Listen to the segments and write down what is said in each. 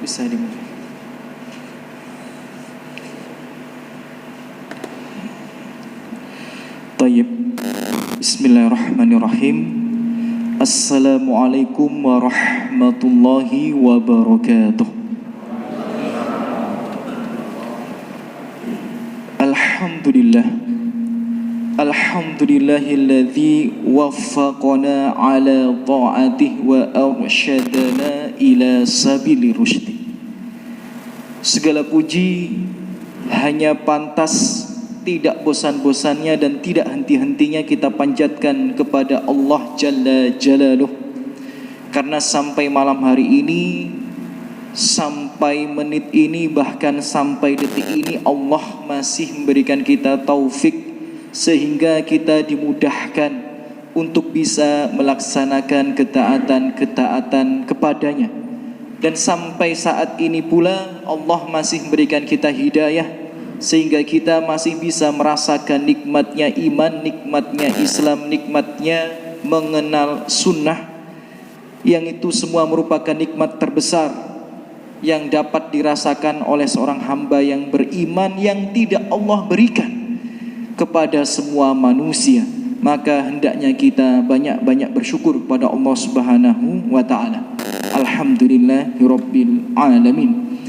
bisa dimulai. Tayyib. Bismillahirrahmanirrahim. Assalamualaikum warahmatullahi wabarakatuh. Alhamdulillah. Alhamdulillahilladzi waffaqana ala ta'atihi wa arsyadana ila sabili rusydi. Segala puji hanya pantas, tidak bosan-bosannya dan tidak henti-hentinya kita panjatkan kepada Allah Jalla Jalaluh. Karena sampai malam hari ini, sampai menit ini, bahkan sampai detik ini, Allah masih memberikan kita taufik sehingga kita dimudahkan untuk bisa melaksanakan ketaatan-ketaatan kepadanya. Dan sampai saat ini pula Allah masih memberikan kita hidayah sehingga kita masih bisa merasakan nikmatnya iman, nikmatnya Islam, nikmatnya mengenal sunnah, yang itu semua merupakan nikmat terbesar yang dapat dirasakan oleh seorang hamba yang beriman yang tidak Allah berikan kepada semua manusia. Maka hendaknya kita banyak-banyak bersyukur kepada Allah Subhanahu wa ta'ala. Alhamdulillahirabbil alamin.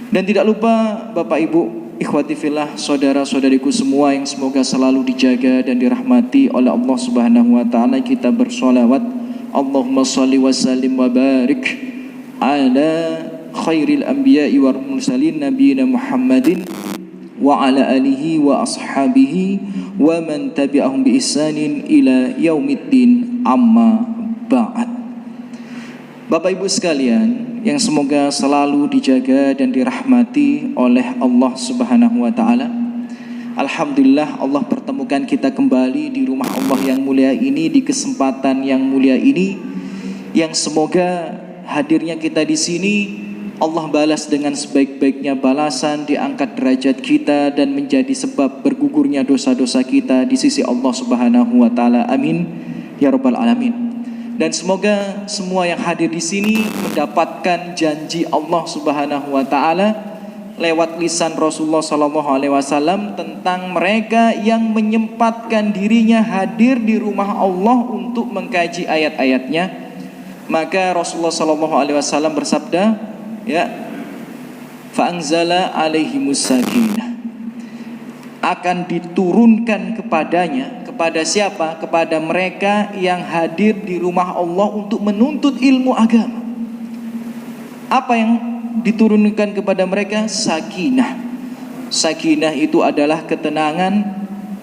Dan tidak lupa Bapak Ibu, ikhwati fillah, saudara-saudariku semua yang semoga selalu dijaga dan dirahmati oleh Allah Subhanahu wa ta'ala, kita bersolawat Allahumma salli wa sallim wa barik ala khairil anbiya'i wal mursalin nabiyina Muhammadin wa ala alihi wa ashabihi wa man tabi'ahum bi ihsanin ila yaumiddin, amma ba'd. Bapak Ibu sekalian yang semoga selalu dijaga dan dirahmati oleh Allah Subhanahu wa ta'ala, alhamdulillah Allah pertemukan kita kembali di rumah Allah yang mulia ini, di kesempatan yang mulia ini, yang semoga hadirnya kita di sini Allah balas dengan sebaik-baiknya balasan, diangkat derajat kita dan menjadi sebab bergugurnya dosa-dosa kita di sisi Allah Subhanahu wa ta'ala. Amin ya rabbal alamin. Dan semoga semua yang hadir di sini mendapatkan janji Allah Subhanahu wa ta'ala lewat lisan Rasulullah sallallahu alaihi wasallam tentang mereka yang menyempatkan dirinya hadir di rumah Allah untuk mengkaji ayat-ayatnya. Maka Rasulullah sallallahu alaihi wasallam bersabda, ya, fa'anzala alaihimus sakinah, akan diturunkan kepadanya. Kepada siapa? Kepada mereka yang hadir di rumah Allah untuk menuntut ilmu agama. Apa yang diturunkan kepada mereka? Sakinah. Sakinah itu adalah ketenangan,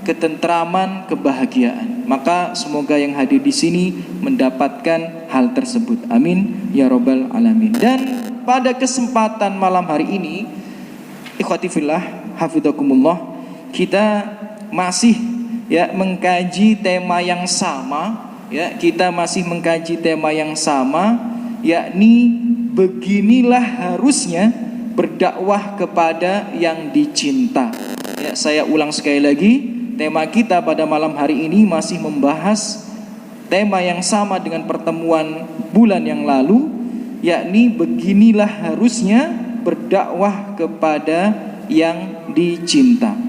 ketentraman, kebahagiaan. Maka semoga yang hadir di sini mendapatkan hal tersebut. Amin ya rabbal alamin. Dan pada kesempatan malam hari ini, ikhwati fillah, hafidhakumullah, kita masih mengkaji tema yang sama, kita masih mengkaji tema yang sama, yakni beginilah harusnya berdakwah kepada yang dicinta. Saya ulang sekali lagi, tema kita pada malam hari ini masih membahas tema yang sama dengan pertemuan bulan yang lalu, yakni beginilah harusnya berdakwah kepada yang dicinta.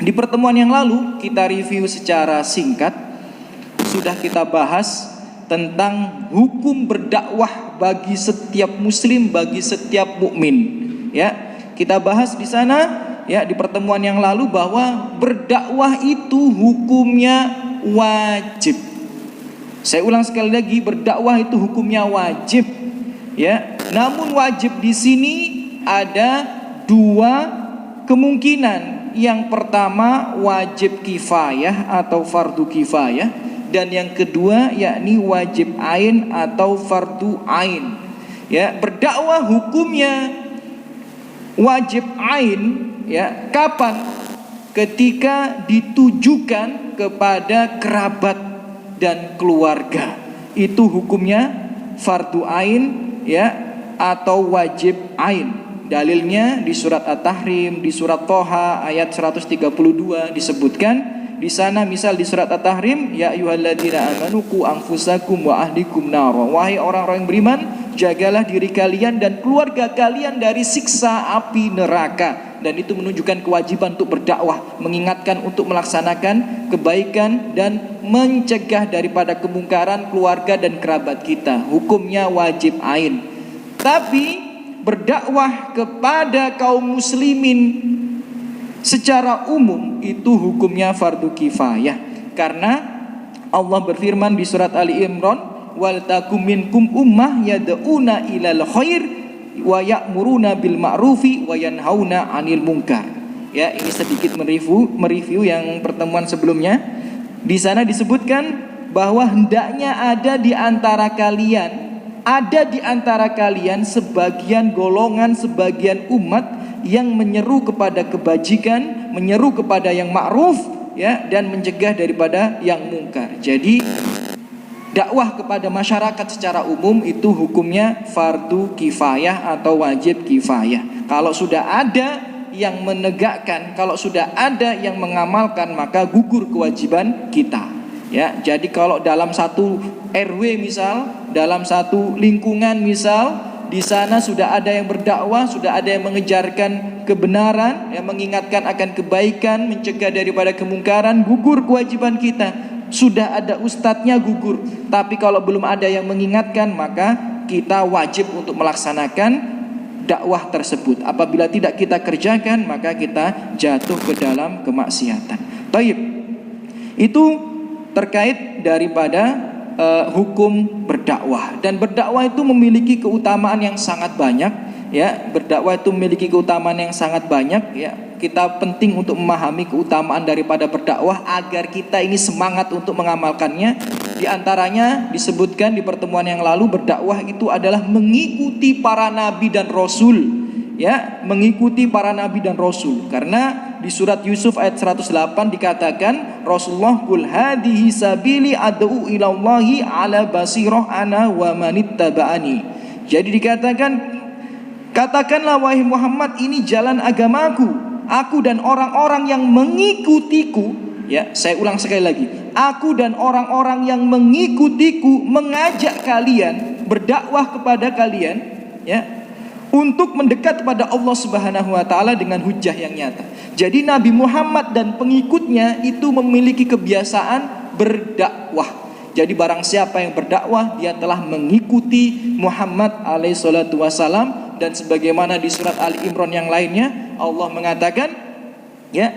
Di pertemuan yang lalu kita review secara singkat, sudah kita bahas tentang hukum berdakwah bagi setiap muslim, bagi setiap mukmin. Kita bahas di sana di pertemuan yang lalu bahwa berdakwah itu hukumnya wajib. Saya ulang sekali lagi, berdakwah itu hukumnya wajib. Namun wajib di sini ada dua kemungkinan. Yang pertama wajib kifayah atau fardu kifayah, dan yang kedua yakni wajib ain atau fardu ain. Berdakwah hukumnya wajib ain kapan? Ketika ditujukan kepada kerabat dan keluarga, itu hukumnya fardu ain atau wajib ain. Dalilnya di surat At-Tahrim, di surat Toha ayat 132 disebutkan di sana, misal di surat At-Tahrim, ya ayyuhalladzina amanu qu anfusakum wa ahlikum nar. Wahai orang-orang yang beriman, jagalah diri kalian dan keluarga kalian dari siksa api neraka. Dan itu menunjukkan kewajiban untuk berdakwah, mengingatkan untuk melaksanakan kebaikan dan mencegah daripada kemungkaran keluarga dan kerabat kita. Hukumnya wajib ain. Tapi berdakwah kepada kaum muslimin secara umum itu hukumnya fardu kifayah. Karena Allah berfirman di surat Ali Imran, wal takum minkum ummah yad'una ilal khair wa ya'muruna bil ma'rufi wa yanhauna 'anil munkar. Ya, ini sedikit mereview yang pertemuan sebelumnya. Di sana disebutkan bahwa hendaknya ada di antara kalian sebagian golongan, sebagian umat yang menyeru kepada kebajikan, menyeru kepada yang ma'ruf, ya, dan mencegah daripada yang mungkar. Jadi dakwah kepada masyarakat secara umum itu hukumnya fardu kifayah atau wajib kifayah. Kalau sudah ada yang menegakkan, kalau sudah ada yang mengamalkan, maka gugur kewajiban kita. Ya, jadi kalau dalam satu RW misal, dalam satu lingkungan misal, di sana sudah ada yang berdakwah, sudah ada yang mengejarkan kebenaran, yang mengingatkan akan kebaikan, mencegah daripada kemungkaran, gugur kewajiban kita. Sudah ada ustadznya, gugur. Tapi kalau belum ada yang mengingatkan, maka kita wajib untuk melaksanakan dakwah tersebut. Apabila tidak kita kerjakan, maka kita jatuh ke dalam kemaksiatan. Baik, itu terkait daripada hukum berdakwah. Dan berdakwah itu memiliki keutamaan yang sangat banyak, ya. Berdakwah itu memiliki keutamaan yang sangat banyak, ya. Kita penting untuk memahami keutamaan daripada berdakwah agar kita ini semangat untuk mengamalkannya. Di antaranya disebutkan di pertemuan yang lalu, berdakwah itu adalah mengikuti para nabi dan rasul, ya, mengikuti para nabi dan rasul. Karena di surat Yusuf ayat 108 dikatakan, Rasulullah qul hadhihi sabili ad'u ilallahi ala basirah ana wa manittaba'ani. Jadi katakanlah wahai Muhammad, ini jalan agamaku, aku dan orang-orang yang mengikutiku. Ya, saya ulang sekali lagi, aku dan orang-orang yang mengikutiku mengajak kalian, berdakwah kepada kalian, ya, untuk mendekat kepada Allah Subhanahu wa taala dengan hujjah yang nyata. Jadi Nabi Muhammad dan pengikutnya itu memiliki kebiasaan berdakwah. Jadi barang siapa yang berdakwah, dia telah mengikuti Muhammad alaihi salatu wasalam. Dan sebagaimana di surat Ali Imran yang lainnya, Allah mengatakan, ya,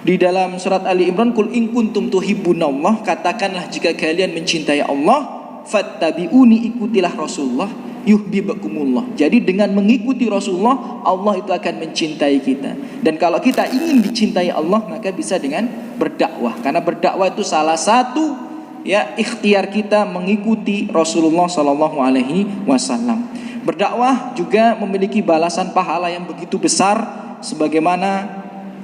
di dalam surat Ali Imran, qul in kuntum tuhibbunallah, katakanlah jika kalian mencintai Allah, fattabi'uni, ikutilah Rasulullah, yuhibbukumullah. Jadi dengan mengikuti Rasulullah, Allah itu akan mencintai kita. Dan kalau kita ingin dicintai Allah, maka bisa dengan berdakwah. Karena berdakwah itu salah satu, ya, ikhtiar kita mengikuti Rasulullah sallallahu alaihi wasallam. Berdakwah juga memiliki balasan pahala yang begitu besar, sebagaimana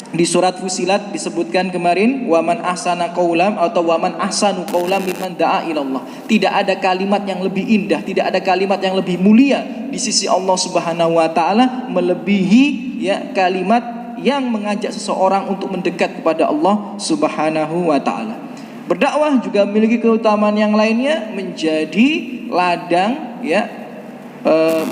di surat Fusilat disebutkan kemarin, waman ahsana qaulam atau waman ahsanu qaulam mimman da'a ilallah. Tidak ada kalimat yang lebih indah, tidak ada kalimat yang lebih mulia di sisi Allah Subhanahu wa taala melebihi, ya, kalimat yang mengajak seseorang untuk mendekat kepada Allah Subhanahu wa taala. Berdakwah juga memiliki keutamaan yang lainnya, menjadi ladang, ya,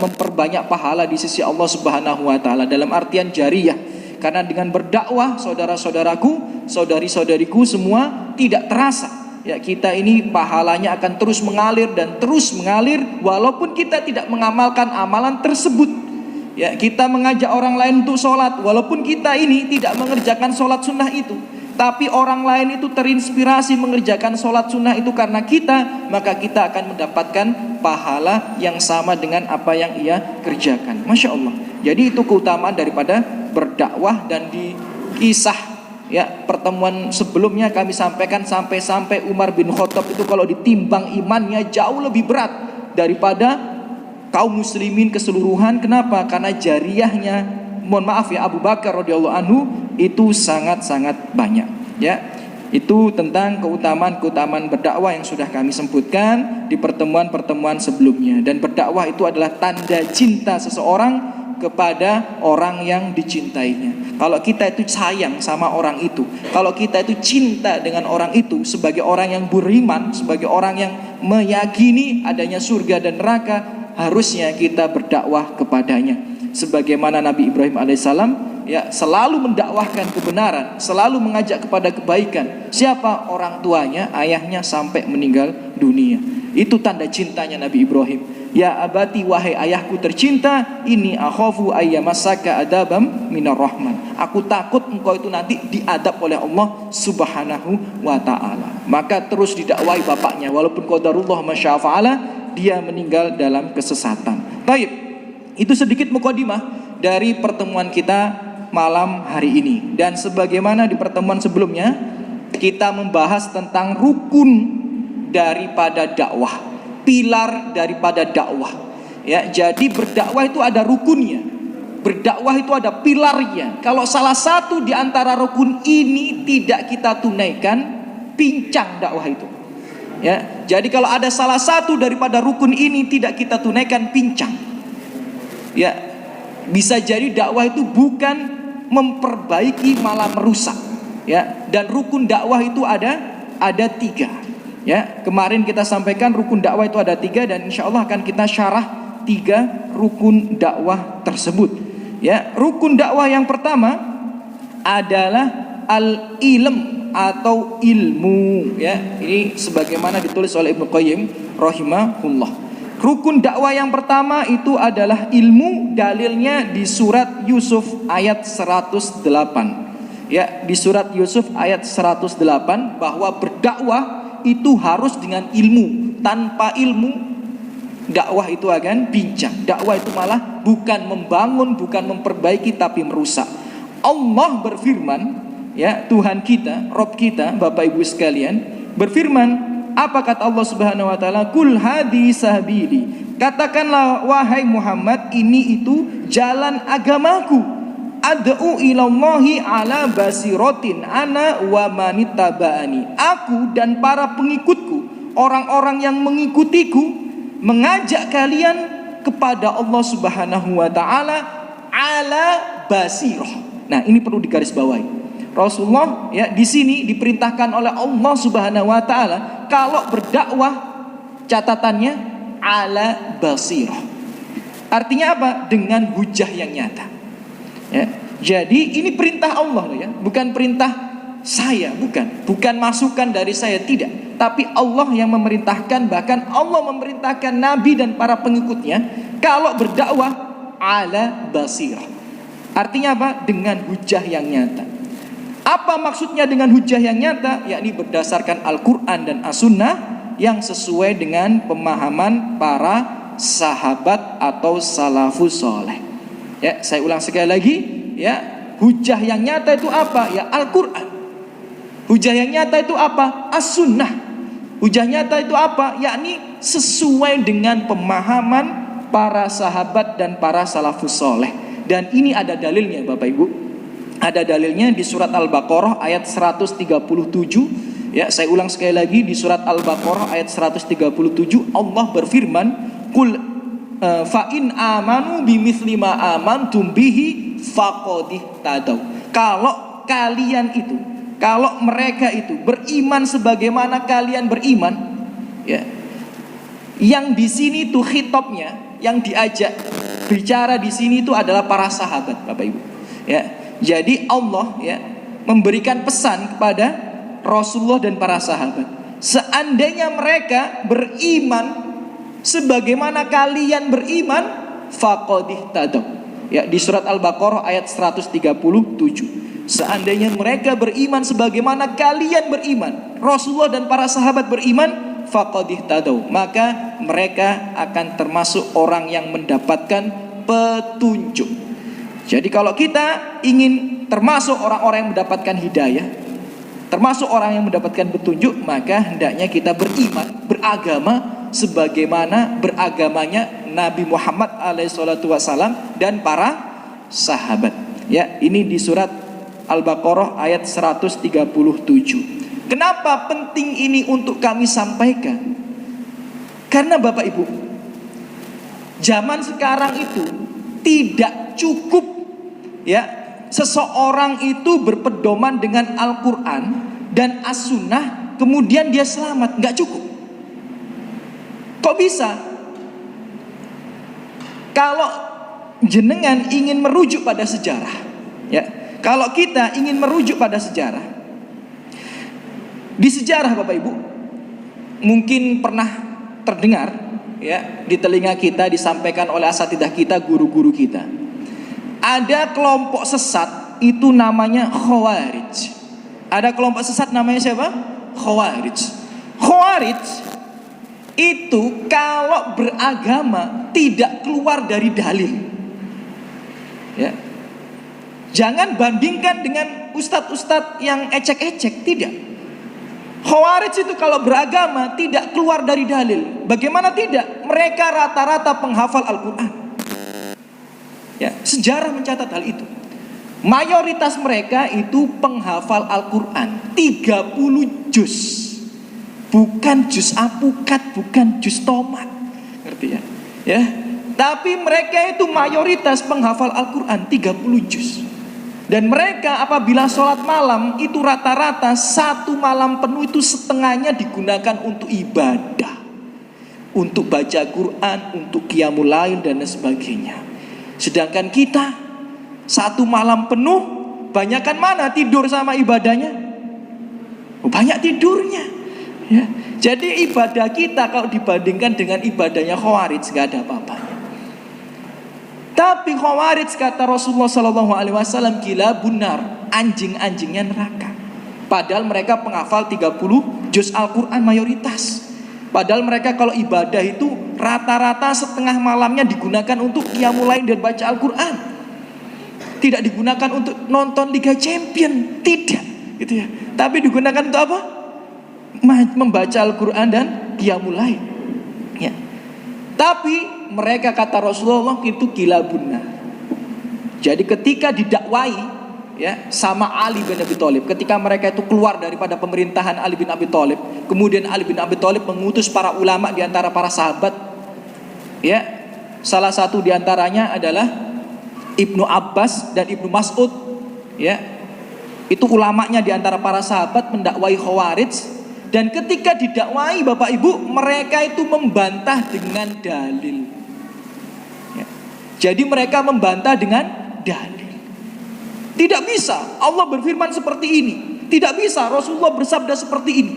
memperbanyak pahala di sisi Allah Subhanahu wa taala dalam artian jariyah. Karena dengan berdakwah, saudara-saudaraku, saudari-saudariku semua, tidak terasa, ya, kita ini pahalanya akan terus mengalir dan terus mengalir walaupun kita tidak mengamalkan amalan tersebut. Ya, kita mengajak orang lain untuk sholat walaupun kita ini tidak mengerjakan sholat sunnah itu, tapi orang lain itu terinspirasi mengerjakan sholat sunnah itu karena kita, maka kita akan mendapatkan pahala yang sama dengan apa yang ia kerjakan. Masya Allah. Jadi itu keutamaan daripada berdakwah. Dan di kisah, ya, pertemuan sebelumnya kami sampaikan sampai Umar bin Khattab itu kalau ditimbang imannya jauh lebih berat daripada kaum muslimin keseluruhan. Kenapa? Karena jariyahnya, mohon maaf ya, Abu Bakar radhiyallahu anhu itu sangat-sangat banyak, ya. Itu tentang keutamaan-keutamaan berdakwah yang sudah kami sebutkan di pertemuan-pertemuan sebelumnya. Dan berdakwah itu adalah tanda cinta seseorang kepada orang yang dicintainya. Kalau kita itu sayang sama orang itu, kalau kita itu cinta dengan orang itu sebagai orang yang beriman, sebagai orang yang meyakini adanya surga dan neraka, harusnya kita berdakwah kepadanya. Sebagaimana Nabi Ibrahim alaihissalam ya selalu mendakwahkan kebenaran, selalu mengajak kepada kebaikan. Siapa? Orang tuanya, ayahnya sampai meninggal dunia. Itu tanda cintanya Nabi Ibrahim. Ya abati, wahai ayahku tercinta, ini akhafu ayyamasaka adabam minar rahman. Aku takut engkau itu nanti diadab oleh Allah Subhanahu wa taala. Maka terus didakwahi bapaknya, walaupun qadarullah masyafa'ala, dia meninggal dalam kesesatan. Baik, itu sedikit mukadimah dari pertemuan kita malam hari ini. Dan sebagaimana di pertemuan sebelumnya, kita membahas tentang rukun daripada dakwah, pilar daripada dakwah. Ya, jadi berdakwah itu ada rukunnya. Berdakwah itu ada pilarnya. Kalau salah satu di antara rukun ini tidak kita tunaikan, pincang dakwah itu. Ya, jadi kalau ada salah satu daripada rukun ini tidak kita tunaikan, pincang. Ya, bisa jadi dakwah itu bukan memperbaiki, malah merusak. Ya, dan rukun dakwah itu ada 3. Ya, kemarin kita sampaikan rukun dakwah itu ada 3, dan insya Allah akan kita syarah 3 rukun dakwah tersebut. Ya, rukun dakwah yang pertama adalah al-ilm atau ilmu. Ya, ini sebagaimana ditulis oleh Ibnu Qayyim rahimahullah. Rukun dakwah yang pertama itu adalah ilmu. Dalilnya di surat Yusuf ayat 108. Ya, di surat Yusuf ayat 108 bahwa berdakwah itu harus dengan ilmu. Tanpa ilmu, dakwah itu akan pincang. Dakwah itu malah bukan membangun, bukan memperbaiki, tapi merusak. Allah berfirman, ya, Tuhan kita, Rabb kita, Bapak Ibu sekalian, berfirman, apa kata Allah Subhanahu wa taala? Kul hadi sabili. Katakanlah wahai Muhammad, ini itu jalan agamaku. Ad'u ilallahi ala basiratin ana wa manittaba'ani. Aku dan para pengikutku, orang-orang yang mengikutiku, mengajak kalian kepada Allah Subhanahu wa taala ala basirah. Nah, ini perlu digarisbawahi. Rasulullah ya di sini diperintahkan oleh Allah Subhanahu wa taala kalau berdakwah, catatannya ala basirah. Artinya apa? Dengan hujah yang nyata. Ya, jadi ini perintah Allah ya, bukan perintah saya, bukan masukan dari saya, tidak. Tapi Allah yang memerintahkan, bahkan Allah memerintahkan Nabi dan para pengikutnya kalau berdakwah ala basirah. Artinya apa? Dengan hujah yang nyata. Apa maksudnya dengan hujah yang nyata? Yakni berdasarkan Al-Quran dan As-Sunnah yang sesuai dengan pemahaman para sahabat atau salafus soleh. Ya, saya ulang sekali lagi, ya, hujah yang nyata itu apa? Ya, Al-Quran. Hujah yang nyata itu apa? As-Sunnah. Hujah nyata itu apa? Yakni sesuai dengan pemahaman para sahabat dan para salafus soleh. Dan ini ada dalilnya, Bapak Ibu. Ada dalilnya di surat Al-Baqarah ayat 137. Ya, saya ulang sekali lagi, di surat Al-Baqarah ayat 137 Allah berfirman, "Qul fa in amanu bimithli ma amantum bihi faqad ihtadaw." Kalau kalian itu, kalau mereka itu beriman sebagaimana kalian beriman, ya. Yang di sini tuh khitabnya, yang diajak bicara di sini itu adalah para sahabat, Bapak Ibu. Ya. Jadi Allah ya memberikan pesan kepada Rasulullah dan para sahabat. Seandainya mereka beriman sebagaimana kalian beriman, faqad ihtadaw. Ya, di surat Al-Baqarah ayat 137. Seandainya mereka beriman sebagaimana kalian beriman, Rasulullah dan para sahabat beriman, faqad ihtadaw, maka mereka akan termasuk orang yang mendapatkan petunjuk. Jadi kalau kita ingin termasuk orang-orang yang mendapatkan hidayah, termasuk orang yang mendapatkan petunjuk, maka hendaknya kita beriman, beragama sebagaimana beragamanya Nabi Muhammad alaihissalam dan para sahabat. Ya, ini di surat Al-Baqarah ayat 137. Kenapa penting ini untuk kami sampaikan? Karena Bapak Ibu, zaman sekarang itu tidak cukup ya seseorang itu berpedoman dengan Al-Quran dan As-Sunnah kemudian dia selamat. Nggak cukup. Kok bisa? Kalau jenengan ingin merujuk pada sejarah, ya, kalau kita ingin merujuk pada sejarah, di sejarah Bapak Ibu mungkin pernah terdengar, ya, di telinga kita disampaikan oleh asatidah kita, guru-guru kita. Ada kelompok sesat itu namanya Khawarij. Ada kelompok sesat namanya siapa? Khawarij. Khawarij itu kalau beragama tidak keluar dari dalil. Ya. Jangan bandingkan dengan ustadz-ustadz yang ecek-ecek, tidak. Khawarij itu kalau beragama tidak keluar dari dalil. Bagaimana tidak? Mereka rata-rata penghafal Al-Quran. Ya, sejarah mencatat hal itu. Mayoritas mereka itu penghafal Al-Quran 30 juz. Bukan juz apukat, bukan juz tomat. Ngerti ya? Ya. Tapi mereka itu mayoritas penghafal Al-Quran 30 juz. Dan mereka apabila sholat malam itu rata-rata satu malam penuh itu setengahnya digunakan untuk ibadah, untuk baca Quran, untuk qiyamul lail dan sebagainya. Sedangkan kita satu malam penuh banyakkan mana tidur sama ibadahnya? Banyak tidurnya. Ya. Jadi ibadah kita kalau dibandingkan dengan ibadahnya Khawarij gak ada apa-apanya. Tapi Khawarij kata Rasulullah SAW, gila bunar, anjing-anjingnya neraka. Padahal mereka penghafal 30 juz Al-Quran mayoritas. Padahal mereka kalau ibadah itu rata-rata setengah malamnya digunakan untuk qiyamul lail dan baca Al-Quran. Tidak digunakan untuk nonton Liga Champion, tidak, gitu ya. Tapi digunakan untuk apa? Membaca Al-Quran dan qiyamul lail. Ya. Tapi mereka kata Rasulullah itu kilabunna. Jadi ketika didakwai, ya, sama Ali bin Abi Thalib, ketika mereka itu keluar daripada pemerintahan Ali bin Abi Thalib, kemudian Ali bin Abi Thalib mengutus para ulama di antara para sahabat, ya, salah satu di antaranya adalah Ibnu Abbas dan Ibnu Mas'ud, ya, itu ulamanya di antara para sahabat mendakwai Khawarij. Dan ketika didakwai Bapak Ibu, mereka itu membantah dengan dalil, ya. Jadi mereka membantah dengan dalil. Tidak bisa Allah berfirman seperti ini, tidak bisa Rasulullah bersabda seperti ini.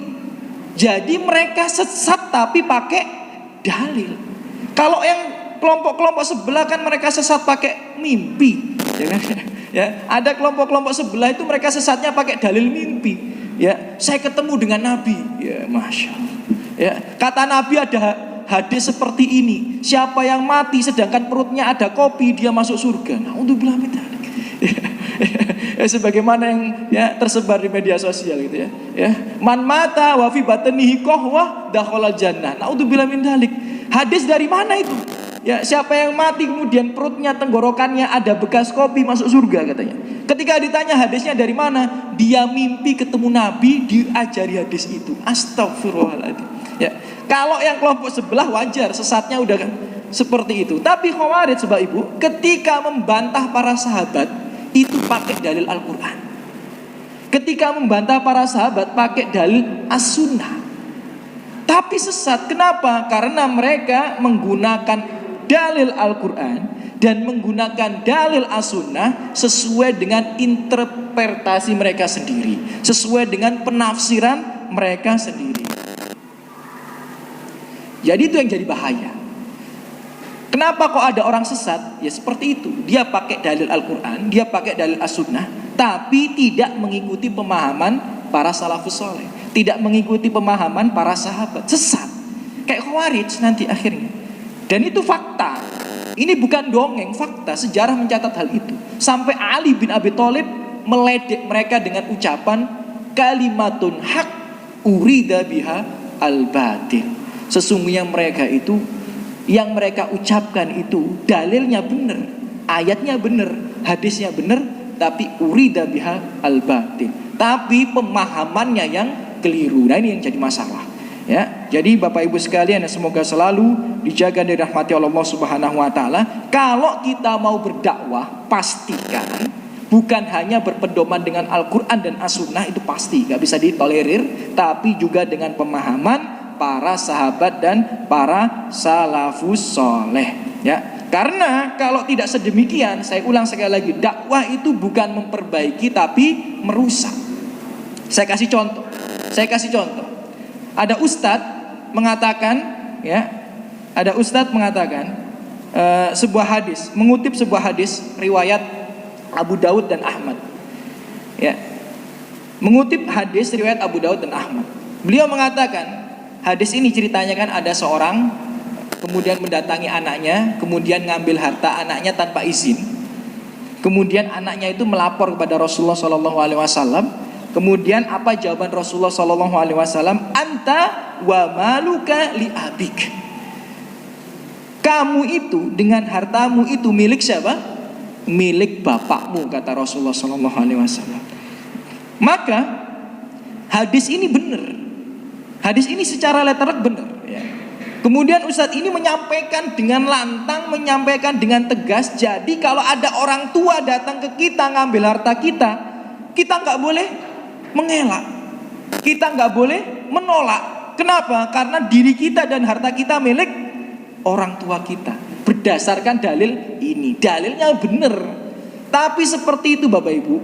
Jadi mereka sesat tapi pakai dalil. Kalau yang kelompok-kelompok sebelah kan mereka sesat pakai mimpi, ya kan? Ya, ada kelompok-kelompok sebelah itu mereka sesatnya pakai dalil mimpi. Ya, saya ketemu dengan Nabi. Ya, masya Allah. Ya, kata Nabi ada hadis seperti ini. Siapa yang mati sedangkan perutnya ada kopi, dia masuk surga. Nah, untuk bilang sebagaimana yang, ya, tersebar di media sosial gitu ya. Ya, man mata wa fi batnihi qahwah dakhala jannah. Nah, untuk bilang dalik. Hadis dari mana itu? Ya, siapa yang mati kemudian perutnya, tenggorokannya ada bekas kopi, masuk surga katanya. Ketika ditanya hadisnya dari mana, dia mimpi ketemu Nabi, diajari hadis itu. Astagfirullahaladzim. Ya, kalau yang kelompok sebelah wajar, sesatnya udah kan seperti itu. Tapi Khawarij Bapak Ibu, ketika membantah para sahabat itu pakai dalil Al-Quran. Ketika membantah para sahabat pakai dalil As-Sunnah. Tapi sesat, kenapa? Karena mereka menggunakan dalil Al-Quran dan menggunakan dalil As-Sunnah sesuai dengan interpretasi mereka sendiri, sesuai dengan penafsiran mereka sendiri. Jadi itu yang jadi bahaya. Kenapa kok ada orang sesat? Ya seperti itu. Dia pakai dalil Al-Quran, dia pakai dalil As-Sunnah, tapi tidak mengikuti pemahaman para salafus soleh, tidak mengikuti pemahaman para sahabat. Sesat. Kayak Khawarij nanti akhirnya. Dan itu fakta. Ini bukan dongeng, fakta. Sejarah mencatat hal itu. Sampai Ali bin Abi Thalib meledek mereka dengan ucapan kalimatun hak urida biha al-batil. Sesungguhnya mereka itu, yang mereka ucapkan itu dalilnya benar, ayatnya benar, hadisnya benar, tapi urida biha al-batil. Tapi pemahamannya yang keliru. Nah, ini yang jadi masalah. Ya, jadi Bapak Ibu sekalian, semoga selalu dijaga dari rahmati Allah Subhanahu wa taala. Kalau kita mau berdakwah, pastikan bukan hanya berpedoman dengan Al-Qur'an dan As-Sunnah, itu pasti gak bisa ditolerir, tapi juga dengan pemahaman para sahabat dan para salafus soleh. Ya, karena kalau tidak sedemikian, saya ulang sekali lagi, dakwah itu bukan memperbaiki tapi merusak. Saya kasih contoh. Ada ustadz mengatakan, ya, sebuah hadis, mengutip sebuah hadis riwayat Abu Daud dan Ahmad. Ya, mengutip hadis riwayat Abu Daud dan Ahmad. Beliau mengatakan, hadis ini ceritanya kan ada seorang kemudian mendatangi anaknya, kemudian ngambil harta anaknya tanpa izin. Kemudian anaknya itu melapor kepada Rasulullah SAW. Kemudian apa jawaban Rasulullah SAW? Anta wa maluka li abik. Kamu itu dengan hartamu itu milik siapa? Milik bapakmu, kata Rasulullah SAW. Maka hadis ini benar. Hadis ini secara lettered benar. Ya. Kemudian Ustadz ini menyampaikan dengan lantang, menyampaikan dengan tegas. Jadi kalau ada orang tua datang ke kita ngambil harta kita, kita nggak boleh mengelak, kita nggak boleh menolak. Kenapa? Karena diri kita dan harta kita milik orang tua kita. Berdasarkan dalil ini, dalilnya benar. Tapi seperti itu Bapak Ibu,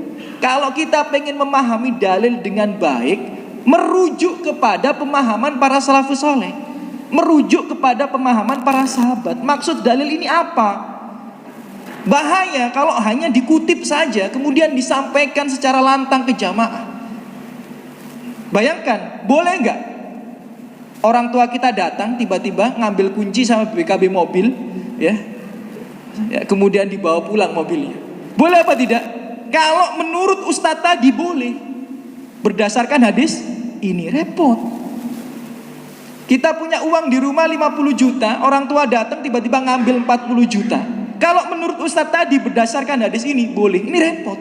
kalau kita pengen memahami dalil dengan baik, merujuk kepada pemahaman para salafus soleh, merujuk kepada pemahaman para sahabat. Maksud dalil ini apa? Bahaya kalau hanya dikutip saja kemudian disampaikan secara lantang ke jamaah. Bayangkan, boleh nggak orang tua kita datang tiba-tiba ngambil kunci sama BKB mobil, ya, kemudian dibawa pulang mobilnya. Boleh apa tidak? Kalau menurut Ustadz tadi boleh. Berdasarkan hadis ini repot. Kita punya uang di rumah 50 juta, orang tua datang tiba-tiba ngambil 40 juta. Kalau menurut Ustadz tadi berdasarkan hadis ini boleh, ini repot.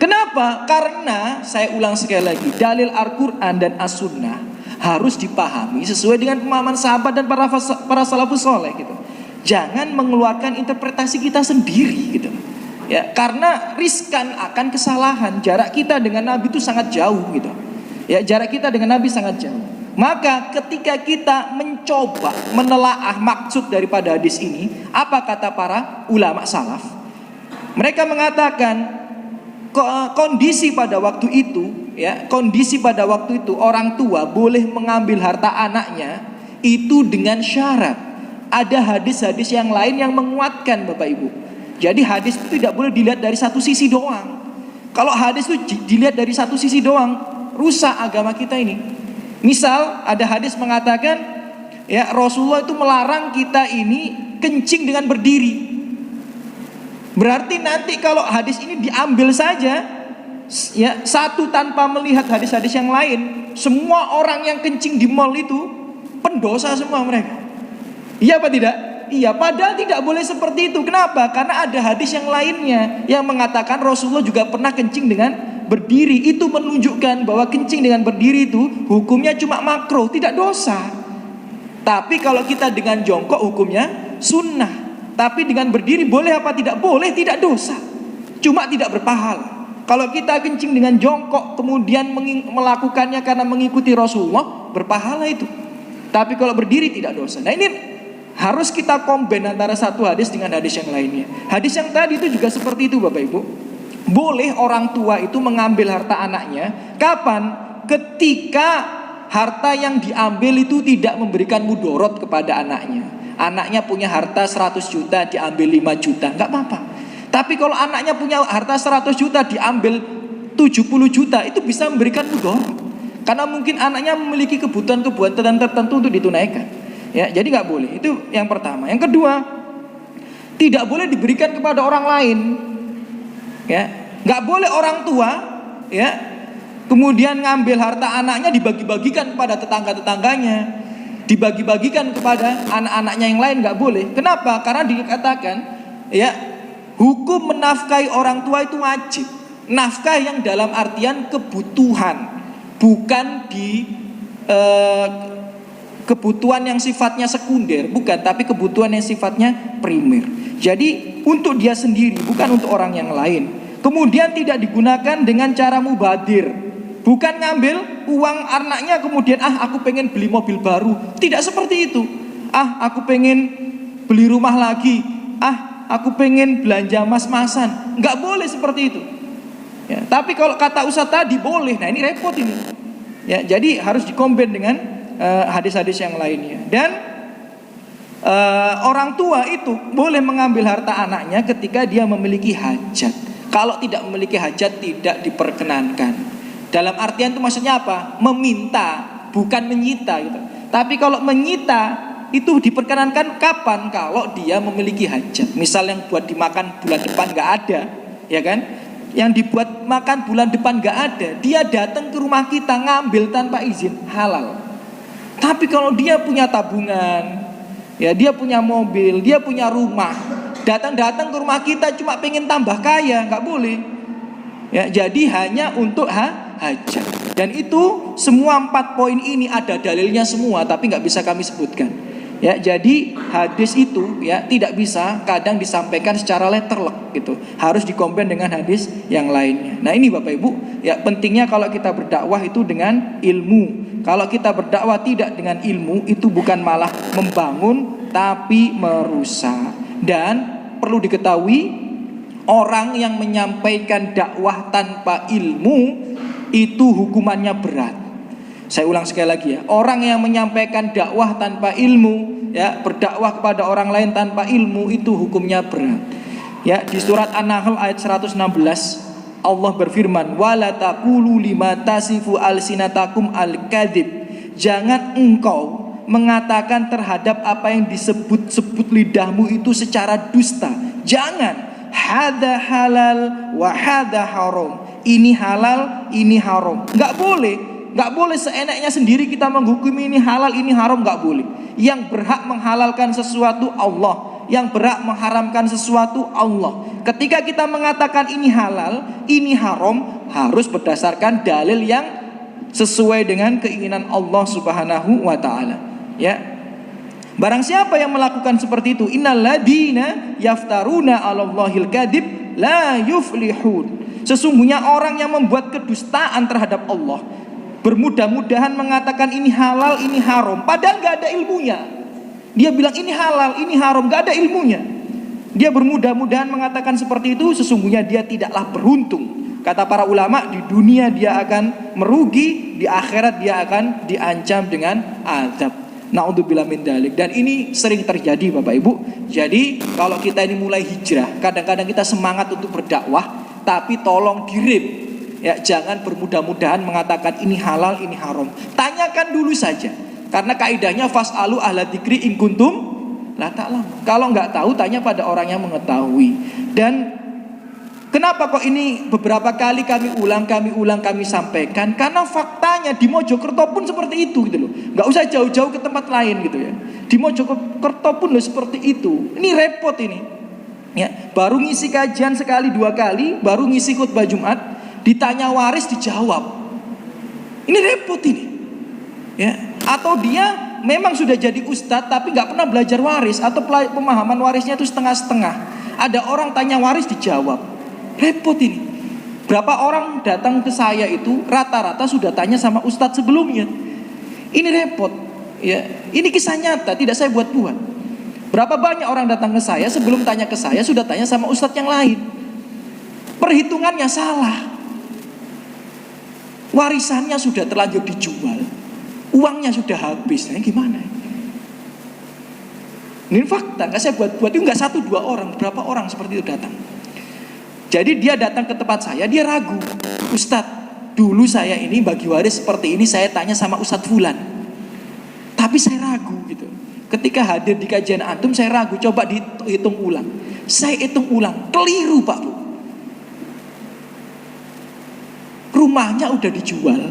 Kenapa? Karena saya ulang sekali lagi, dalil Al-Quran dan As-Sunnah harus dipahami sesuai dengan pemahaman sahabat dan para salafus soleh gitu. Jangan mengeluarkan interpretasi kita sendiri gitu. Ya, karena riskan akan kesalahan. Jarak kita dengan Nabi itu sangat jauh gitu. Ya, jarak kita dengan Nabi sangat jauh. Maka ketika kita mencoba menelaah maksud daripada hadis ini, apa kata para ulama salaf? Mereka mengatakan kondisi pada waktu itu, ya, kondisi pada waktu itu orang tua boleh mengambil harta anaknya itu dengan syarat ada hadis-hadis yang lain yang menguatkan, Bapak Ibu. Jadi hadis itu tidak boleh dilihat dari satu sisi doang. Kalau hadis itu dilihat dari satu sisi doang, rusak agama kita ini. Misal ada hadis mengatakan, ya, Rasulullah itu melarang kita ini kencing dengan berdiri. Berarti nanti kalau hadis ini diambil saja, ya, satu tanpa melihat hadis-hadis yang lain, semua orang yang kencing di mal itu pendosa semua mereka. Iya apa tidak? Iya, padahal tidak boleh seperti itu. Kenapa? Karena ada hadis yang lainnya yang mengatakan Rasulullah juga pernah kencing dengan berdiri. Itu menunjukkan bahwa kencing dengan berdiri itu hukumnya cuma makruh, tidak dosa. Tapi kalau kita dengan jongkok hukumnya sunnah. Tapi dengan berdiri boleh apa tidak? Boleh, tidak dosa. Cuma tidak berpahala. Kalau kita kencing dengan jongkok kemudian melakukannya karena mengikuti Rasulullah, berpahala itu. Tapi kalau berdiri tidak dosa. Nah, ini harus kita combine antara satu hadis dengan hadis yang lainnya. Hadis yang tadi itu juga seperti itu Bapak Ibu. Boleh orang tua itu mengambil harta anaknya. Kapan? Ketika harta yang diambil itu tidak memberikan mudorot kepada anaknya. Anaknya punya harta 100 juta diambil 5 juta, enggak apa-apa. Tapi kalau anaknya punya harta 100 juta diambil 70 juta, itu bisa memberikan mudorot. Karena mungkin anaknya memiliki kebutuhan-kebutuhan tertentu untuk ditunaikan. Ya, jadi nggak boleh. Itu yang pertama. Yang kedua, tidak boleh diberikan kepada orang lain. Ya, nggak boleh orang tua, ya, kemudian ngambil harta anaknya dibagi-bagikan kepada tetangga-tetangganya, dibagi-bagikan kepada anak-anaknya yang lain, nggak boleh. Kenapa? Karena dikatakan, ya, hukum menafkahi orang tua itu wajib. Nafkah yang dalam artian kebutuhan, bukan di kebutuhan yang sifatnya sekunder, bukan, tapi kebutuhan yang sifatnya primer. Jadi untuk dia sendiri, bukan untuk orang yang lain. Kemudian tidak digunakan dengan cara mubadir. Bukan ngambil uang anaknya kemudian aku pengen beli mobil baru. Tidak seperti itu. Aku pengen beli rumah lagi. Aku pengen belanja mas-masan. Nggak boleh seperti itu. Ya, tapi kalau kata Ustaz tadi boleh. Nah ini repot ini. Ya, jadi harus dikombin dengan hadis-hadis yang lainnya. Dan orang tua itu boleh mengambil harta anaknya ketika dia memiliki hajat. Kalau tidak memiliki hajat tidak diperkenankan. Dalam artian itu maksudnya apa? Meminta, bukan menyita gitu. Tapi kalau menyita itu diperkenankan kapan? Kalau dia memiliki hajat. Misal yang buat dimakan bulan depan nggak ada, ya kan? Yang dibuat makan bulan depan nggak ada, dia datang ke rumah kita ngambil tanpa izin, halal. Tapi kalau dia punya tabungan, ya dia punya mobil, dia punya rumah, datang ke rumah kita cuma pengen tambah kaya, nggak boleh. Ya, jadi hanya untuk hajat. Dan itu semua 4 poin ini ada dalilnya semua, tapi nggak bisa kami sebutkan. Ya, jadi hadis itu ya tidak bisa kadang disampaikan secara letterlek gitu. Harus dikombin dengan hadis yang lainnya. Nah, ini Bapak Ibu, ya pentingnya kalau kita berdakwah itu dengan ilmu. Kalau kita berdakwah tidak dengan ilmu, itu bukan malah membangun tapi merusak. Dan perlu diketahui, orang yang menyampaikan dakwah tanpa ilmu itu hukumannya berat. Saya ulang sekali lagi ya. Orang yang menyampaikan dakwah tanpa ilmu, ya, berdakwah kepada orang lain tanpa ilmu itu hukumnya berat. Ya, di surat An-Nahl ayat 116 Allah berfirman, "Wala taqulu lima tasifu alsinatakum al-kadzib." Jangan engkau mengatakan terhadap apa yang disebut-sebut lidahmu itu secara dusta. Jangan. Hada halal wa hada haram. Ini halal, ini haram. Enggak boleh. Enggak boleh seenaknya sendiri kita menghukumi ini halal, ini haram, enggak boleh. Yang berhak menghalalkan sesuatu Allah, yang berhak mengharamkan sesuatu Allah. Ketika kita mengatakan ini halal, ini haram, harus berdasarkan dalil yang sesuai dengan keinginan Allah Subhanahu wa taala. Ya. Barang siapa yang melakukan seperti itu, innalladzina yaftaruna 'alallahil kadzib la yuflihun. Sesungguhnya orang yang membuat kedustaan terhadap Allah, bermudah-mudahan mengatakan ini halal, ini haram, padahal gak ada ilmunya. Dia bilang ini halal, ini haram, gak ada ilmunya. Dia bermudah-mudahan mengatakan seperti itu, sesungguhnya dia tidaklah beruntung. Kata para ulama, di dunia dia akan merugi, di akhirat dia akan diancam dengan azab. Na'udzubillah min dzalik. Dan ini sering terjadi Bapak Ibu. Jadi kalau kita ini mulai hijrah, kadang-kadang kita semangat untuk berdakwah, tapi tolong direm. Ya, jangan bermudah-mudahan mengatakan ini halal, ini haram. Tanyakan dulu saja. Karena kaidahnya fas'alu ahla dzikri in kuntum la ta'lamun. Kalau enggak tahu tanya pada orang yang mengetahui. Dan kenapa kok ini beberapa kali kami sampaikan? Karena faktanya di Mojokerto pun seperti itu gitu loh. Nggak usah jauh-jauh ke tempat lain gitu ya. Di Mojokerto pun loh seperti itu. Ini repot ini. Ya, baru ngisi kajian sekali 2 kali, baru ngisi khutbah Jumat, ditanya waris dijawab. Ini repot ini. Ya, atau dia memang sudah jadi ustadz tapi nggak pernah belajar waris, atau pemahaman warisnya itu setengah-setengah. Ada orang tanya waris dijawab. Repot ini. Berapa orang datang ke saya itu rata-rata sudah tanya sama ustadz sebelumnya. Ini repot. Ya, ini kisah nyata, tidak saya buat-buat. Berapa banyak orang datang ke saya sebelum tanya ke saya sudah tanya sama ustadz yang lain. Perhitungannya salah. Warisannya sudah terlanjur dijual, uangnya sudah habis. Nah, gimana? Ini fakta, nggak saya buat-buat. Itu nggak 1-2 orang, berapa orang seperti itu datang. Jadi dia datang ke tempat saya, dia ragu. Ustadz, dulu saya ini bagi waris seperti ini, saya tanya sama Ustadz Fulan, tapi saya ragu gitu. Ketika hadir di kajian antum saya ragu, coba dihitung ulang. Saya hitung ulang, keliru Pak Bu. Rumahnya udah dijual,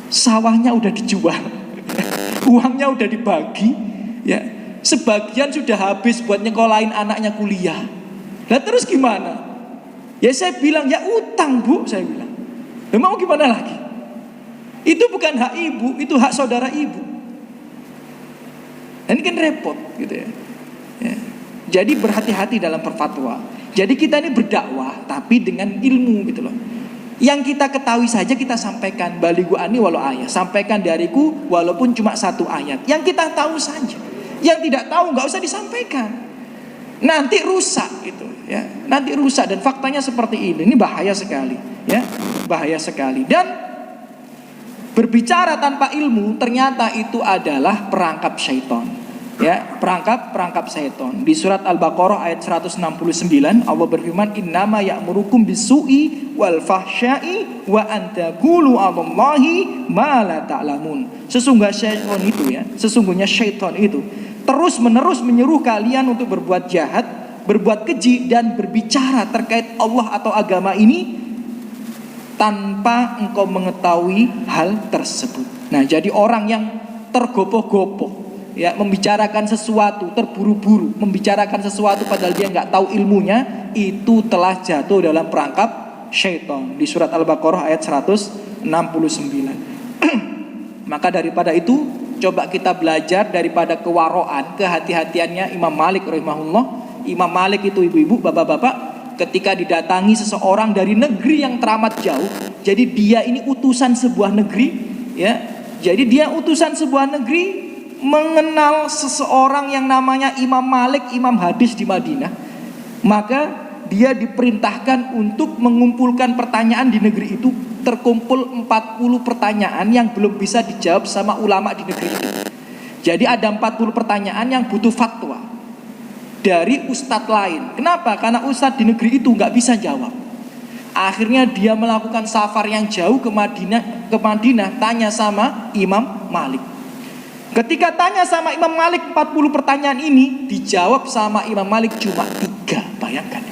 sawahnya udah dijual, uangnya udah dibagi, ya. Sebagian sudah habis buat nyekolahin anaknya kuliah. Lah terus gimana? Ya saya bilang ya utang Bu, saya bilang. Mau gimana lagi? Itu bukan hak ibu, itu hak saudara ibu. Ini kan repot gitu ya. Ya. Jadi berhati-hati dalam berfatwa. Jadi kita ini berdakwah tapi dengan ilmu gitu loh. Yang kita ketahui saja kita sampaikan. Balighu anni walau ayat. Sampaikan dariku walaupun cuma satu ayat. Yang kita tahu saja. Yang tidak tahu nggak usah disampaikan. Nanti rusak gitu ya. Nanti rusak, dan faktanya seperti ini. Ini bahaya sekali ya. Bahaya sekali. Dan berbicara tanpa ilmu ternyata itu adalah perangkap syaitan. Ya, perangkap syaitan. Di surat Al-Baqarah ayat 169 Allah berfirman, innama ya'murukum bisu'i wal fahsya'i wa an taqulu 'alallahi ma la ta'lamun. Sesungguhnya syaitan itu terus-menerus menyuruh kalian untuk berbuat jahat, berbuat keji, dan berbicara terkait Allah atau agama ini tanpa engkau mengetahui hal tersebut. Nah, jadi orang yang tergopoh-gopoh ya, membicarakan sesuatu, terburu-buru membicarakan sesuatu padahal dia nggak tahu ilmunya, itu telah jatuh dalam perangkap syaitan. Di surat Al-Baqarah ayat 169. Maka daripada itu, coba kita belajar daripada kewaroan, kehati-hatiannya Imam Malik rahimahullah. Imam Malik itu, ibu-ibu, bapak-bapak, ketika didatangi seseorang dari negeri yang teramat jauh, jadi dia ini utusan sebuah negeri ya. Jadi dia utusan sebuah negeri, mengenal seseorang yang namanya Imam Malik, imam hadis di Madinah. Maka dia diperintahkan untuk mengumpulkan pertanyaan di negeri itu. Terkumpul 40 pertanyaan yang belum bisa dijawab sama ulama di negeri itu. Jadi ada 40 pertanyaan yang butuh fatwa dari ustadz lain. Kenapa? Karena ustadz di negeri itu nggak bisa jawab. Akhirnya dia melakukan safar yang jauh ke Madinah, tanya sama Imam Malik. Ketika tanya sama Imam Malik 40 pertanyaan ini, dijawab sama Imam Malik cuma 3. Bayangkan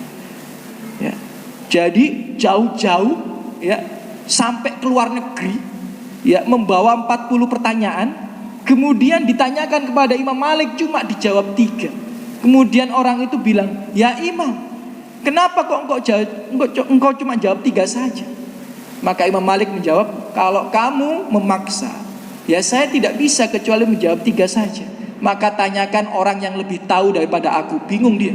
ya. Jadi jauh-jauh ya, sampai ke luar negeri ya, membawa 40 pertanyaan. Kemudian ditanyakan kepada Imam Malik, cuma dijawab 3. Kemudian orang itu bilang, ya Imam, kenapa kok engkau cuma jawab 3 saja? Maka Imam Malik menjawab, kalau kamu memaksa, ya saya tidak bisa kecuali menjawab 3 saja. Maka tanyakan orang yang lebih tahu daripada aku. Bingung dia,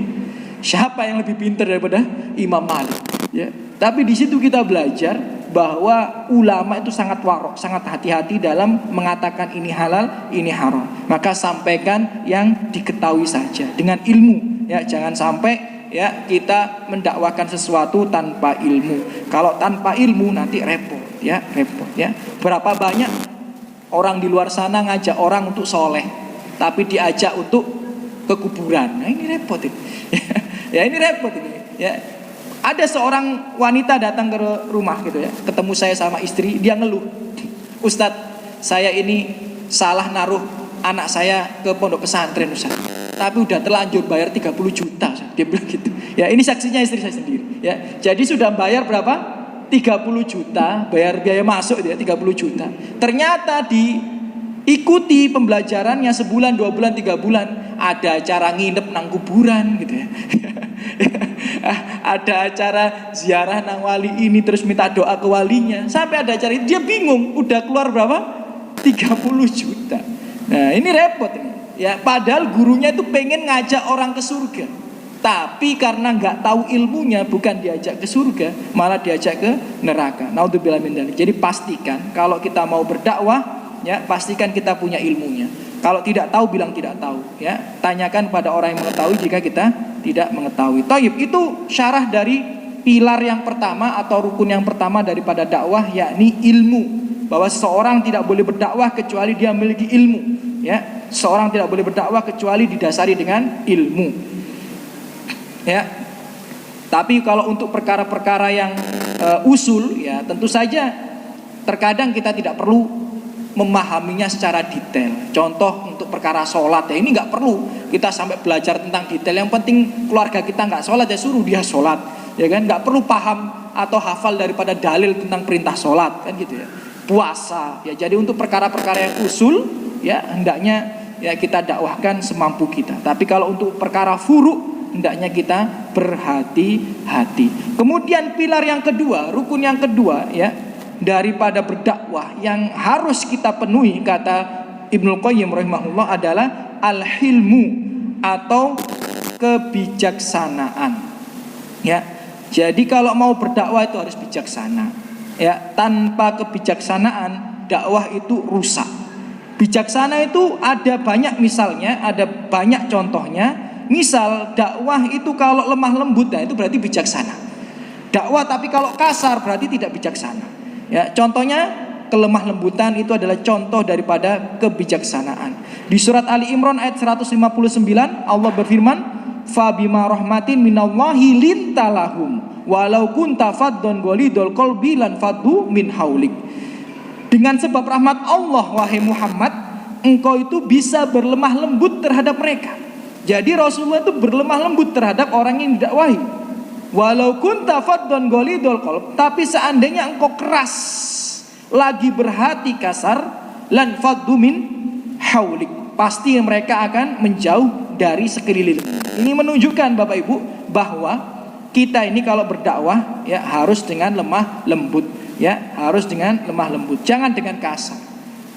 siapa yang lebih pintar daripada Imam Malik ya. Tapi di situ kita belajar bahwa ulama itu sangat warok, sangat hati-hati dalam mengatakan ini halal, ini haram. Maka sampaikan yang diketahui saja dengan ilmu ya. Jangan sampai ya kita mendakwakan sesuatu tanpa ilmu. Kalau tanpa ilmu nanti repot ya. Berapa banyak orang di luar sana ngajak orang untuk soleh, tapi diajak untuk ke kuburan. Nah ini repot ini. Ya ini repot ini. Ya, ada seorang wanita datang ke rumah gitu ya, ketemu saya sama istri, dia ngeluh, Ustadz, saya ini salah naruh anak saya ke pondok pesantren Ustadz, tapi udah terlanjur bayar 30 juta. Dia bilang gitu. Ya ini saksinya istri saya sendiri. Ya, jadi sudah bayar berapa? 30 juta, bayar biaya masuk ya 30 juta. Ternyata diikuti pembelajarannya sebulan, 2 bulan, 3 bulan, ada acara nginep nang kuburan gitu ya. Ada acara ziarah nang wali ini, terus minta doa ke walinya. Sampai ada acara itu dia bingung, udah keluar berapa? 30 juta. Nah, ini repot ini. Ya, padahal gurunya itu pengen ngajak orang ke surga. Tapi karena nggak tahu ilmunya, bukan diajak ke surga, malah diajak ke neraka. Naudzubillah min dzalik. Jadi pastikan kalau kita mau berdakwah, ya pastikan kita punya ilmunya. Kalau tidak tahu, bilang tidak tahu. Ya, tanyakan pada orang yang mengetahui jika kita tidak mengetahui. Thayyib, itu syarah dari pilar yang pertama atau rukun yang pertama daripada dakwah, yakni ilmu. Bahwa seseorang tidak boleh berdakwah kecuali dia memiliki ilmu. Ya, seorang tidak boleh berdakwah kecuali didasari dengan ilmu. Ya, tapi kalau untuk perkara-perkara yang usul, ya tentu saja terkadang kita tidak perlu memahaminya secara detail. Contoh untuk perkara sholat ya, ini nggak perlu kita sampai belajar tentang detail. Yang penting keluarga kita nggak sholat ya suruh dia sholat, ya kan? Nggak perlu paham atau hafal daripada dalil tentang perintah sholat kan gitu ya. Puasa ya, jadi untuk perkara-perkara yang usul ya hendaknya ya kita dakwahkan semampu kita. Tapi kalau untuk perkara furu hendaknya kita berhati-hati. Kemudian pilar yang kedua, rukun yang kedua ya daripada berdakwah yang harus kita penuhi, kata Ibnu Qayyim rahimahullah, adalah al-hilmu atau kebijaksanaan. Ya. Jadi kalau mau berdakwah itu harus bijaksana. Ya, tanpa kebijaksanaan dakwah itu rusak. Bijaksana itu ada banyak misalnya, ada banyak contohnya. Misal dakwah itu kalau lemah lembut, itu berarti bijaksana. Dakwah tapi kalau kasar berarti tidak bijaksana. Ya, contohnya kelemah lembutan itu adalah contoh daripada kebijaksanaan. Di surat Ali Imran ayat 159 Allah berfirman, "Fa bima rahmatin minallahi lintalahum walau kunta faddon ghalidul qalbi lan faddu min haulik." Dengan sebab rahmat Allah wahai Muhammad, engkau itu bisa berlemah lembut terhadap mereka. Jadi Rasulullah itu berlemah lembut terhadap orang yang didakwahi. Walau kunta faddon ghalidul qalb, tapi seandainya engkau keras, lagi berhati kasar, lan faddu min haulik, pasti mereka akan menjauh dari sekeliling. Ini menunjukkan Bapak Ibu bahwa kita ini kalau berdakwah ya harus dengan lemah lembut, ya harus dengan lemah lembut, jangan dengan kasar.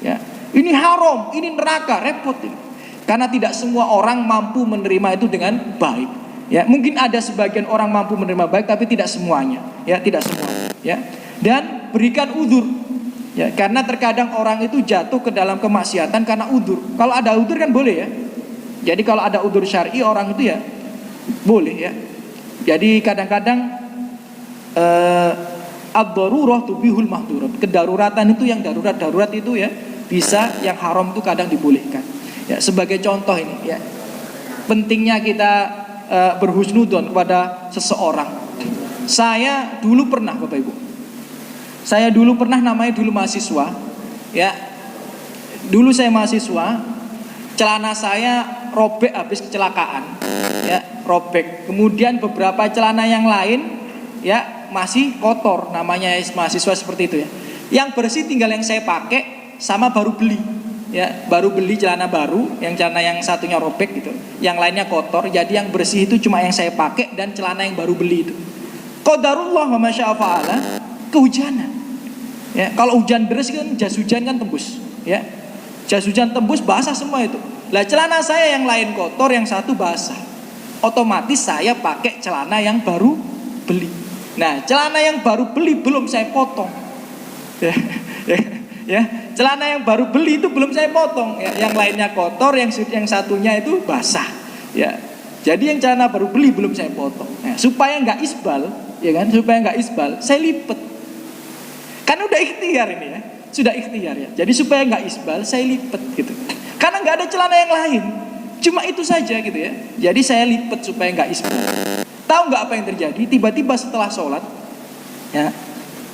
Ya, ini haram, ini neraka, repot ini. Karena tidak semua orang mampu menerima itu dengan baik. Ya, mungkin ada sebagian orang mampu menerima baik, tapi tidak semuanya. Ya, tidak semuanya. Ya, dan berikan udzur. Ya, karena terkadang orang itu jatuh ke dalam kemaksiatan karena udzur. Kalau ada udzur kan boleh ya. Jadi kalau ada udzur syar'i orang itu ya boleh ya. Jadi kadang-kadang ad-darurah tubihul mahdurat. Kedaruratan itu yang darurat itu ya bisa, yang haram itu kadang dibolehkan. Ya, sebagai contoh ini ya, pentingnya kita berhusnudzon kepada seseorang. Saya dulu pernah Bapak Ibu. Saya dulu pernah namanya dulu mahasiswa. Ya. Dulu saya mahasiswa, celana saya robek habis kecelakaan. Ya, robek. Kemudian beberapa celana yang lain ya masih kotor, namanya mahasiswa seperti itu ya. Yang bersih tinggal yang saya pakai sama baru beli. Ya, baru beli celana baru, yang celana yang satunya robek gitu, yang lainnya kotor. Jadi yang bersih itu cuma yang saya pakai dan celana yang baru beli itu. Qadarullah wa masya fa'ala, kehujanan. Ya, kalau hujan deras kan jas hujan kan tembus, ya. Jas hujan tembus basah semua itu. Lah celana saya yang lain kotor, yang satu basah. Otomatis saya pakai celana yang baru beli. Nah, celana yang baru beli belum saya potong. Ya, celana yang baru beli itu belum saya potong. Ya, yang lainnya kotor, yang satunya itu basah. Ya, jadi yang celana baru beli belum saya potong. Nah, supaya nggak isbal, ya kan? Supaya nggak isbal, saya lipet. Kan udah ikhtiar ini ya, sudah ikhtiar ya. Jadi supaya nggak isbal, saya lipet gitu. Karena nggak ada celana yang lain, cuma itu saja gitu ya. Jadi saya lipet supaya nggak isbal. Tahu nggak apa yang terjadi? Tiba-tiba setelah sholat, ya,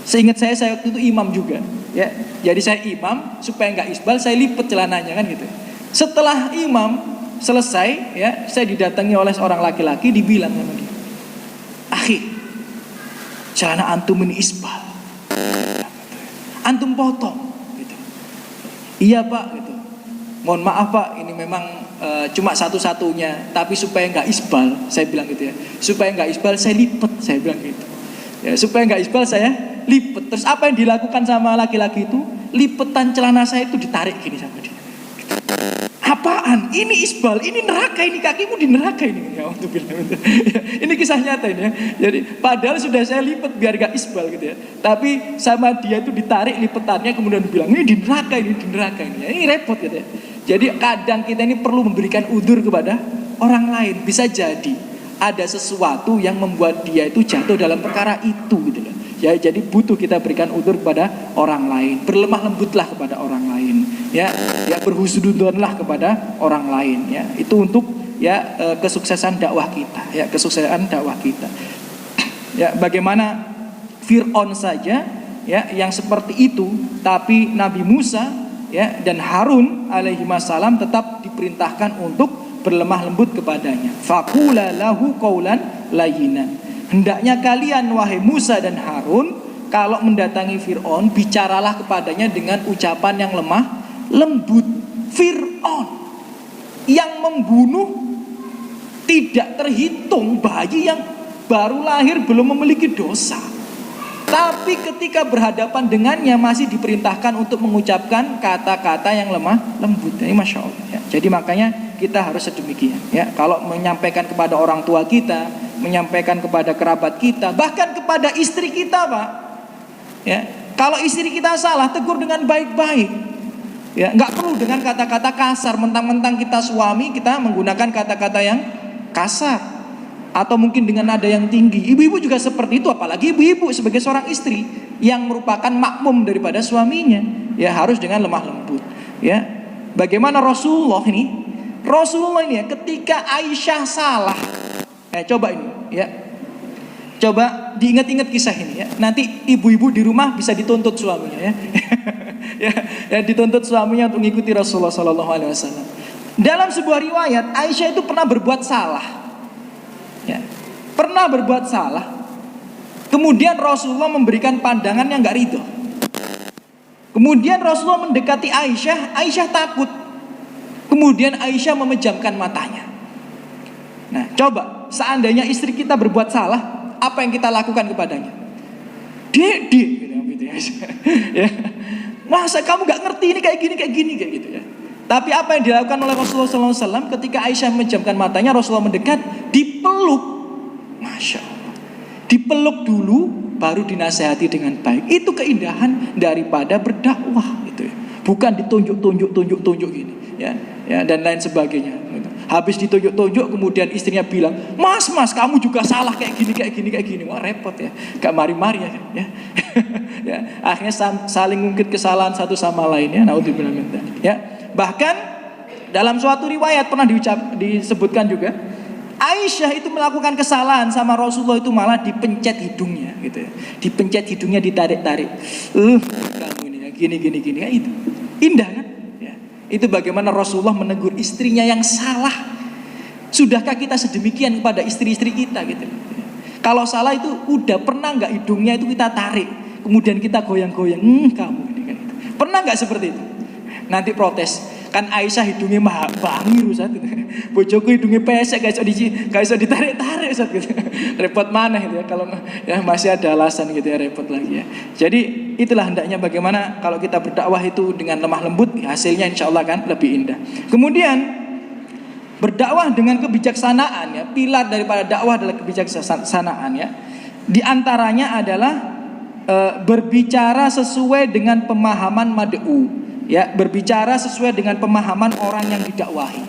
seingat saya waktu itu imam juga. Ya, jadi saya imam supaya nggak isbal, saya lipet celananya kan gitu. Setelah imam selesai, ya, saya didatangi oleh seorang laki-laki, dibilang sama dia, "Akhi, celana antum ini isbal, antum potong." Gitu. "Iya Pak," gitu. "Mohon maaf Pak, ini memang cuma satu-satunya, tapi supaya nggak isbal," saya bilang gitu ya. "Supaya nggak isbal, saya lipet," saya bilang gitu. Ya, supaya nggak isbal saya lipet. Terus apa yang dilakukan sama laki-laki itu? Lipetan celana saya itu ditarik gini sama dia. "Apaan? Ini isbal, ini neraka, ini kakimu di neraka ini." Ya, untuk bilang. Ini kisah nyata ini ya. Jadi padahal sudah saya lipet biar gak isbal gitu ya. Tapi sama dia itu ditarik lipetannya, kemudian bilang, "Ini di neraka ini, di neraka ini." Ya, ini repot gitu ya. Jadi kadang kita ini perlu memberikan udzur kepada orang lain. Bisa jadi ada sesuatu yang membuat dia itu jatuh dalam perkara itu gitu loh. Ya, jadi butuh kita berikan udzur kepada orang lain. Berlemah lembutlah kepada orang lain. Ya, berhusnudzonlah kepada orang lain. Ya, itu untuk ya kesuksesan dakwah kita. Ya, kesuksesan dakwah kita. Ya, bagaimana Fir'aun saja ya yang seperti itu, tapi Nabi Musa ya dan Harun alaihi wassalam tetap diperintahkan untuk berlemah lembut kepadanya. Faqula lahu qaulan layyinan. Hendaknya kalian wahai Musa dan Harun kalau mendatangi Fir'aun, bicaralah kepadanya dengan ucapan yang lemah lembut. Fir'aun yang membunuh tidak terhitung bayi yang baru lahir belum memiliki dosa, tapi ketika berhadapan dengannya masih diperintahkan untuk mengucapkan kata-kata yang lemah lembut. Ini Masya Allah ya. Jadi makanya kita harus sedemikian ya. Kalau menyampaikan kepada orang tua kita, menyampaikan kepada kerabat kita, bahkan kepada istri kita Pak, Ya, kalau istri kita salah, tegur dengan baik-baik. Ya, nggak perlu dengan kata-kata kasar. Mentang-mentang kita suami, kita menggunakan kata-kata yang kasar atau mungkin dengan nada yang tinggi. Ibu-ibu juga seperti itu, apalagi ibu-ibu sebagai seorang istri yang merupakan makmum daripada suaminya. Ya, harus dengan lemah lembut. Ya, bagaimana Rasulullah ini? Rasulullah ini ya, ketika Aisyah salah, coba ini, ya, coba diingat-ingat kisah ini ya. Nanti ibu-ibu di rumah bisa dituntut suaminya ya. Ya, dituntut suaminya untuk mengikuti Rasulullah Sallallahu Alaihi Wasallam. Dalam sebuah riwayat, Aisyah itu pernah berbuat salah, ya, pernah berbuat salah. Kemudian Rasulullah memberikan pandangan yang nggak ridho. Kemudian Rasulullah mendekati Aisyah, Aisyah takut. Kemudian Aisyah memejamkan matanya. Nah, coba seandainya istri kita berbuat salah, apa yang kita lakukan kepadanya? Dek, gitu ya. Masa kamu gak ngerti ini kayak gini kayak gitu ya. Tapi apa yang dilakukan oleh Rasulullah SAW ketika Aisyah memejamkan matanya, Rasulullah mendekat, dipeluk. Masya Allah. Dipeluk dulu, baru dinasehati dengan baik. Itu keindahan daripada berdakwah gitu ya. Bukan ditunjuk gini ya, dan lain sebagainya. Habis ditunjuk kemudian istrinya bilang, mas kamu juga salah kayak gini. Wah, repot ya, gak mari-mari ya. Ya, akhirnya saling ngungkit kesalahan satu sama lain ya. Naudzubillah min dzalik ya. Bahkan dalam suatu riwayat pernah disebutkan juga, Aisyah itu melakukan kesalahan sama Rasulullah itu malah dipencet hidungnya gitu ya. Dipencet hidungnya, ditarik-tarik. Kamu ini ya, gini ya, itu indah kan? Ya. Itu bagaimana Rasulullah menegur istrinya yang salah. Sudahkah kita sedemikian kepada istri-istri kita gitu? Ya. Kalau salah itu udah pernah nggak hidungnya itu kita tarik, kemudian kita goyang-goyang, kamu ini kan itu. Pernah nggak seperti itu? Nanti protes. Kan Aisyah hidungnya bangi Ustaz gitu. Bojoku hidungnya pesek gak iso ditarik-tarik Ustaz gitu. Repot mana gitu ya kalau ya masih ada alasan gitu ya, repot lagi ya. Jadi itulah hendaknya bagaimana kalau kita berdakwah itu dengan lemah lembut, hasilnya insya Allah kan lebih indah. Kemudian berdakwah dengan kebijaksanaan ya, pilar daripada dakwah adalah kebijaksanaan ya. Di antaranya adalah berbicara sesuai dengan pemahaman mad'u. Ya, berbicara sesuai dengan pemahaman orang yang didakwahi.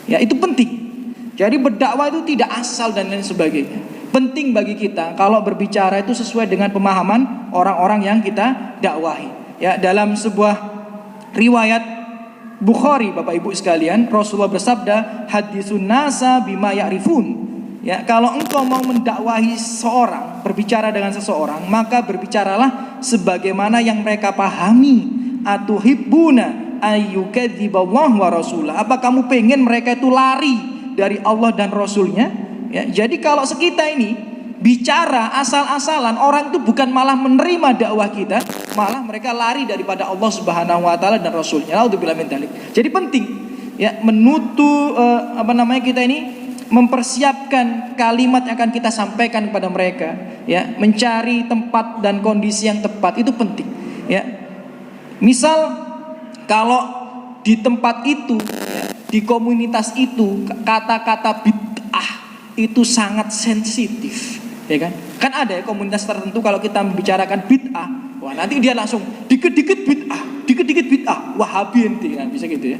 Ya, itu penting. Jadi berdakwah itu tidak asal dan lain sebagainya. Penting bagi kita kalau berbicara itu sesuai dengan pemahaman orang-orang yang kita dakwahi. Ya, dalam sebuah riwayat Bukhari, Bapak Ibu sekalian, Rasulullah bersabda, "Hadisun nasa bima ya'rifun." Ya, kalau engkau mau mendakwahi seseorang, berbicara dengan seseorang, maka berbicaralah sebagaimana yang mereka pahami. Atuhibbuna ayyukadziballahu wa rasulah. Apa kamu pengen mereka itu lari dari Allah dan Rasulnya? Ya, jadi kalau kita ini bicara asal-asalan, orang itu bukan malah menerima dakwah kita, malah mereka lari daripada Allah Subhanahu wa taala dan Rasulnya. Naudzubillah min dzalik. Jadi penting ya kita ini mempersiapkan kalimat yang akan kita sampaikan kepada mereka, ya, mencari tempat dan kondisi yang tepat itu penting, ya. Misal kalau di tempat itu, ya, di komunitas itu kata-kata bid'ah itu sangat sensitif, ya kan? Kan ada ya komunitas tertentu kalau kita membicarakan bid'ah, wah nanti dia langsung dikit-dikit bid'ah, Wahabi ente kan, bisa gitu ya.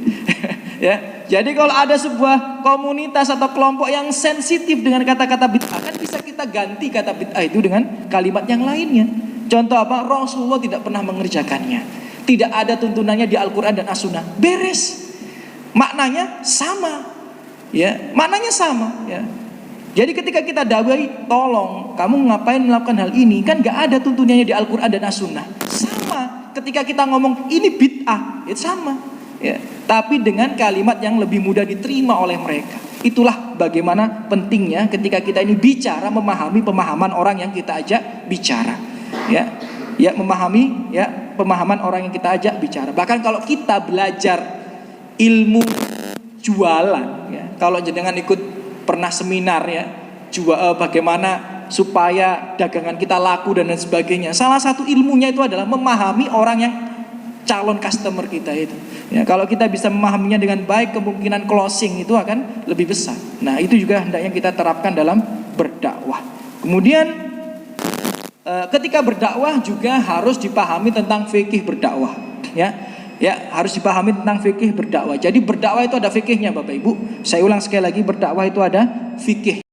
Ya, jadi kalau ada sebuah komunitas atau kelompok yang sensitif dengan kata-kata bid'ah, kan bisa kita ganti kata bid'ah itu dengan kalimat yang lainnya. Contoh apa? Rasulullah tidak pernah mengerjakannya. Tidak ada tuntunannya di Al-Quran dan As-Sunnah. Beres. Maknanya sama. Ya, maknanya sama. Ya. Jadi ketika kita dakwahi, tolong kamu ngapain melakukan hal ini? Kan gak ada tuntunannya di Al-Quran dan As-Sunnah. Sama. Ketika kita ngomong ini bid'ah, itu sama. Ya. Tapi dengan kalimat yang lebih mudah diterima oleh mereka. Itulah bagaimana pentingnya ketika kita ini bicara, memahami pemahaman orang yang kita ajak bicara. Ya, memahami ya pemahaman orang yang kita ajak bicara. Bahkan kalau kita belajar ilmu jualan, ya, kalau jenengan ikut pernah seminar ya, bagaimana supaya dagangan kita laku dan lain sebagainya. Salah satu ilmunya itu adalah memahami orang yang calon customer kita itu. Ya, kalau kita bisa memahaminya dengan baik, kemungkinan closing itu akan lebih besar. Nah, itu juga hendaknya kita terapkan dalam berdakwah. Kemudian ketika berdakwah juga harus dipahami tentang fikih berdakwah, ya. Ya, harus dipahami tentang fikih berdakwah. Jadi berdakwah itu ada fikihnya, Bapak Ibu. Saya ulang sekali lagi, berdakwah itu ada fikih.